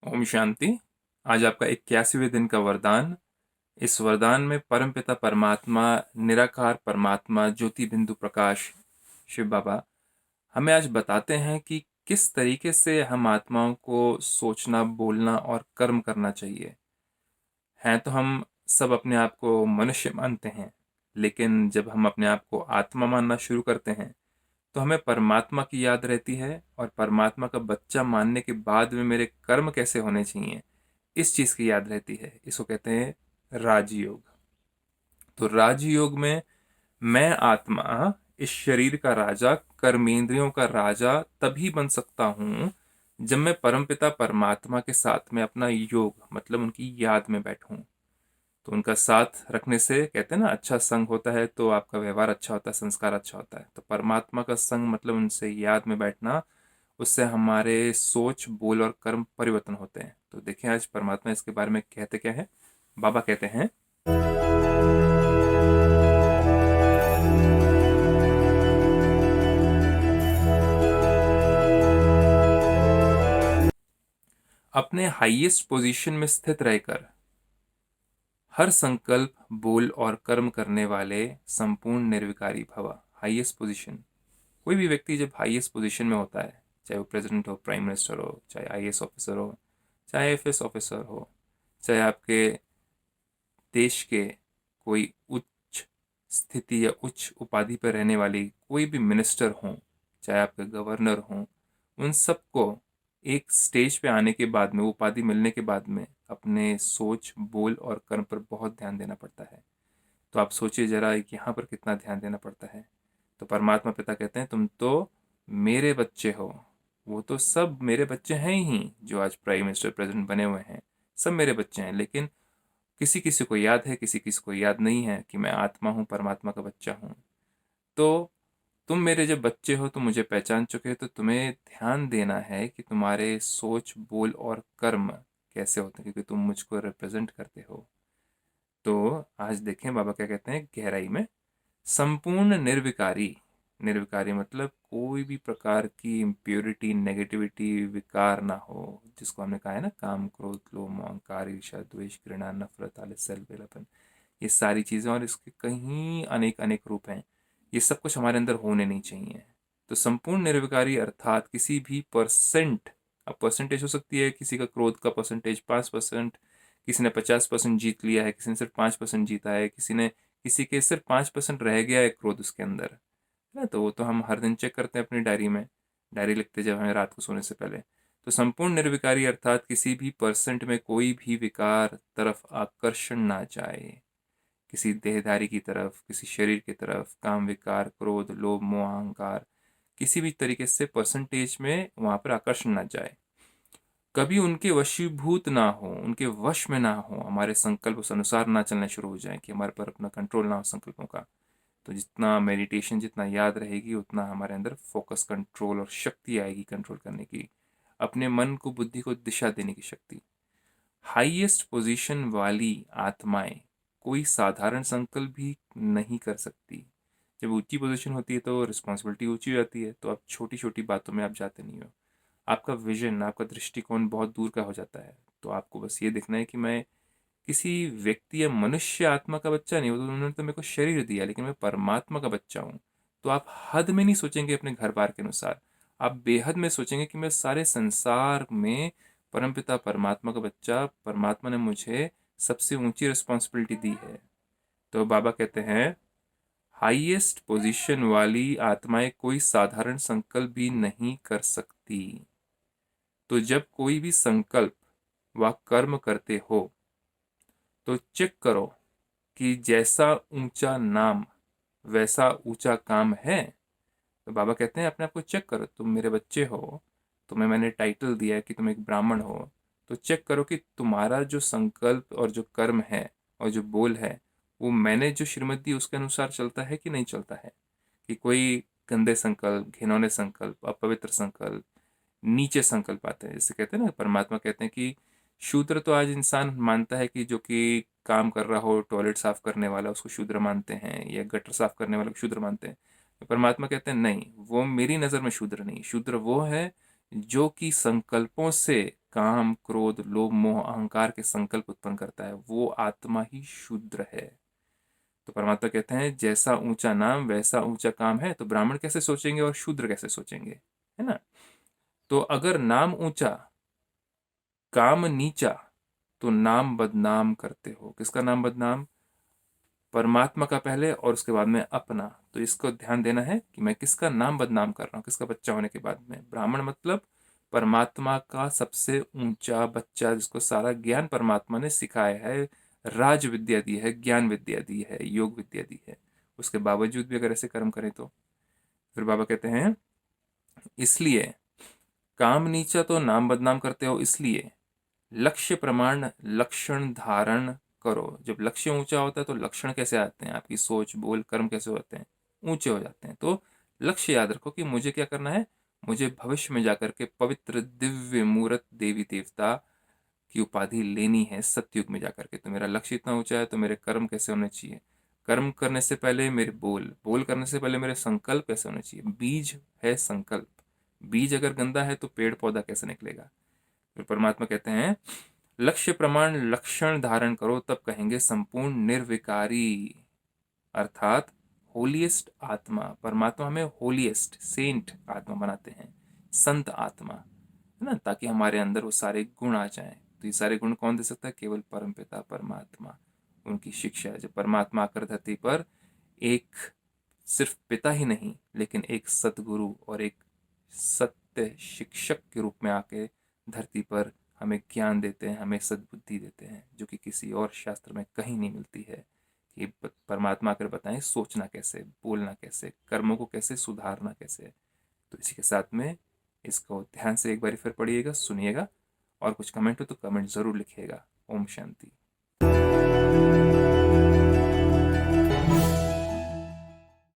ओम शांति। आज आपका 81वें दिन का वरदान। इस वरदान में परमपिता परमात्मा, निराकार परमात्मा, ज्योति बिंदु प्रकाश शिव बाबा हमें आज बताते हैं कि किस तरीके से हम आत्माओं को सोचना, बोलना और कर्म करना चाहिए। हैं तो हम सब अपने आप को मनुष्य मानते हैं, लेकिन जब हम अपने आप को आत्मा मानना शुरू करते हैं तो हमें परमात्मा की याद रहती है, और परमात्मा का बच्चा मानने के बाद में मेरे कर्म कैसे होने चाहिए, इस चीज की याद रहती है। इसको कहते हैं राजयोग। तो राजयोग में मैं आत्मा, इस शरीर का राजा, कर्मेंद्रियों का राजा तभी बन सकता हूं जब मैं परमपिता परमात्मा के साथ में अपना योग मतलब उनकी याद में बैठूं। तो उनका साथ रखने से कहते हैं ना, अच्छा संग होता है तो आपका व्यवहार अच्छा होता है, संस्कार अच्छा होता है। तो परमात्मा का संग मतलब उनसे याद में बैठना, उससे हमारे सोच, बोल और कर्म परिवर्तन होते हैं। तो देखिए आज परमात्मा इसके बारे में कहते क्या है। बाबा कहते हैं, अपने हाईएस्ट पोजीशन में स्थित रहकर हर संकल्प, बोल और कर्म करने वाले संपूर्ण निर्विकारी भव। हाईएस्ट पोजीशन, कोई भी व्यक्ति जब हाईएस्ट पोजीशन में होता है, चाहे वो प्रेसिडेंट हो, प्राइम मिनिस्टर हो, चाहे आईएएस ऑफिसर हो, चाहे आईएफएस ऑफिसर हो, चाहे आपके देश के कोई उच्च स्थिति या उच्च उपाधि पर रहने वाली कोई भी मिनिस्टर हो, चाहे आपके गवर्नर हो, उन सबको एक स्टेज पे आने के बाद में, उपाधि मिलने के बाद में अपने सोच, बोल और कर्म पर बहुत ध्यान देना पड़ता है। तो आप सोचिए जरा यहाँ पर कितना ध्यान देना पड़ता है। तो परमात्मा पिता कहते हैं, तुम तो मेरे बच्चे हो। वो तो सब मेरे बच्चे हैं ही, जो आज प्राइम मिनिस्टर, प्रेसिडेंट बने हुए हैं, सब मेरे बच्चे हैं। लेकिन किसी किसी को याद है, किसी किसी को याद नहीं है कि मैं आत्मा हूँ, परमात्मा का बच्चा हूँ। तो तुम मेरे जब बच्चे हो, तुम मुझे पहचान चुके हो, तो तुम्हें ध्यान देना है कि तुम्हारे सोच, बोल और कर्म कैसे होते हैं, क्योंकि तुम मुझको रिप्रेजेंट करते हो। तो आज देखें बाबा क्या कहते हैं गहराई में। संपूर्ण निर्विकारी, निर्विकारी मतलब कोई भी प्रकार की इम्प्योरिटी, नेगेटिविटी, विकार ना हो, जिसको हमने कहा है ना, काम, क्रोध, लोभ, अहंकार, ईर्ष्या, द्वेष, घृणा, नफरत, आलस, बेलापन, ये सारी चीज़ें, और इसके कहीं अनेक अनेक रूप हैं, ये सब कुछ हमारे अंदर होने नहीं चाहिए। तो संपूर्ण निर्विकारी अर्थात किसी भी परसेंट, अब परसेंटेज हो सकती है, किसी का क्रोध का परसेंटेज 5%, किसी ने 50% जीत लिया है, किसी ने सिर्फ 5% जीता है, किसी के सिर्फ 5% रह गया है क्रोध उसके अंदर, है ना। तो वो तो हम हर दिन चेक करते हैं अपनी डायरी में, डायरी लिखते जब हमें रात को सोने से पहले। तो संपूर्ण निर्विकारी अर्थात किसी भी परसेंट में कोई भी विकार तरफ आकर्षण ना जाए, किसी देहधारी की तरफ, किसी शरीर की तरफ, काम विकार, क्रोध, लोभ, मोह, अहंकार, किसी भी तरीके से परसेंटेज में वहां पर आकर्षण ना जाए। कभी उनके वशीभूत ना हो, उनके वश में ना हो, हमारे संकल्प उस अनुसार ना चलना शुरू हो जाए, कि हमारे पर अपना कंट्रोल ना हो संकल्पों का। तो जितना मेडिटेशन, जितना याद रहेगी, उतना हमारे अंदर फोकस, कंट्रोल और शक्ति आएगी कंट्रोल करने की, अपने मन को, बुद्धि को दिशा देने की शक्ति। हाईएस्ट पोजीशन वाली आत्माएं कोई साधारण संकल्प भी नहीं कर सकती। जब ऊंची पोजीशन होती है तो रिस्पॉन्सिबिलिटी ऊंची हो जाती है, तो आप छोटी छोटी बातों में आप जाते नहीं हो, आपका विजन, आपका दृष्टिकोण बहुत दूर का हो जाता है। तो आपको बस ये देखना है कि मैं किसी व्यक्ति या मनुष्य आत्मा का बच्चा नहीं हूँ, तो उन्होंने तो मेरे को शरीर दिया, लेकिन मैं परमात्मा का बच्चा हूँ। तो आप हद में नहीं सोचेंगे अपने घर बार के अनुसार, आप बेहद में सोचेंगे कि मैं सारे संसार में परमपिता परमात्मा का बच्चा, परमात्मा ने मुझे सबसे ऊंची रिस्पॉन्सिबिलिटी दी है। तो बाबा कहते हैं, हाईएस्ट पोजीशन वाली आत्माएं कोई साधारण संकल्प भी नहीं कर सकती। तो जब कोई भी संकल्प व कर्म करते हो तो चेक करो कि जैसा ऊंचा नाम वैसा ऊंचा काम है। तो बाबा कहते हैं अपने आप को चेक करो, तुम मेरे बच्चे हो, तुम्हें मैंने टाइटल दिया है कि तुम एक ब्राह्मण हो, तो चेक करो कि तुम्हारा जो संकल्प और जो कर्म है और जो बोल है, वो मैंने जो श्रीमत दी उसके अनुसार चलता है कि नहीं चलता है। कि कोई गंदे संकल्प, घिनौने संकल्प, अपवित्र संकल्प, नीचे संकल्प आते हैं। जैसे कहते हैं ना, परमात्मा कहते हैं कि शूद्र तो आज इंसान मानता है कि जो कि काम कर रहा हो, टॉयलेट साफ करने वाला, उसको शूद्र मानते हैं, या गटर साफ करने वाला को शूद्र मानते हैं। तो परमात्मा कहते हैं नहीं, वो मेरी नज़र में शूद्र नहीं, शूद्र वो है जो कि संकल्पों से काम, क्रोध, लोभ, मोह, अहंकार के संकल्प उत्पन्न करता है, वो आत्मा ही शूद्र है। तो परमात्मा कहते हैं जैसा ऊंचा नाम वैसा ऊंचा काम है, तो ब्राह्मण कैसे सोचेंगे और शूद्र कैसे सोचेंगे, है ना। तो अगर नाम ऊंचा काम नीचा तो नाम बदनाम करते हो। किसका नाम बदनाम? परमात्मा का पहले और उसके बाद में अपना। तो इसको ध्यान देना है कि मैं किसका नाम बदनाम कर रहा हूँ, किसका बच्चा होने के बाद में। ब्राह्मण मतलब परमात्मा का सबसे ऊंचा बच्चा, जिसको सारा ज्ञान परमात्मा ने सिखाया है, राज विद्या दी है, ज्ञान विद्या दी है, योग विद्या दी है। उसके बावजूद भी अगर ऐसे कर्म करें तो फिर बाबा कहते हैं इसलिए काम नीचा तो नाम बदनाम करते हो, इसलिए लक्ष्य प्रमाण लक्षण धारण करो। जब लक्ष्य ऊंचा होता है तो लक्षण कैसे आते हैं, आपकी सोच, बोल, कर्म कैसे होते हैं, ऊंचे हो जाते हैं। तो लक्ष्य याद रखो कि मुझे क्या करना है, मुझे भविष्य में जाकर के पवित्र दिव्य मूर्त देवी देवता की उपाधि लेनी है सतयुग में जाकर के। तो मेरा लक्ष्य इतना ऊंचा है, तो मेरे कर्म कैसे होने चाहिए, कर्म करने से पहले मेरे बोल, बोल करने से पहले मेरे संकल्प कैसे होने चाहिए। बीज है संकल्प, बीज अगर गंदा है तो पेड़ पौधा कैसे निकलेगा। फिर परमात्मा कहते हैं लक्ष्य प्रमाण लक्षण धारण करो, तब कहेंगे संपूर्ण निर्विकारी, अर्थात होलीएस्ट आत्मा। परमात्मा हमें होलीएस्ट सेंट आत्मा बनाते हैं, संत आत्मा, है ना, ताकि हमारे अंदर वो सारे गुण आ जाएं। तो ये सारे गुण कौन दे सकता है? केवल परमपिता परमात्मा, उनकी शिक्षा। जब परमात्मा आकर धरती पर एक सिर्फ पिता ही नहीं लेकिन एक सतगुरु और एक सत्य शिक्षक के रूप में आके धरती पर हमें ज्ञान देते हैं, हमें सद्बुद्धि देते हैं, जो कि किसी और शास्त्र में कहीं नहीं मिलती है। कि परमात्मा आकर बताएं सोचना कैसे, बोलना कैसे, कर्मों को कैसे सुधारना कैसे। तो इसी के साथ में इसको ध्यान से एक बार फिर पढ़िएगा, सुनिएगा, और कुछ कमेंट हो तो कमेंट जरूर लिखिएगा। ओम शांति।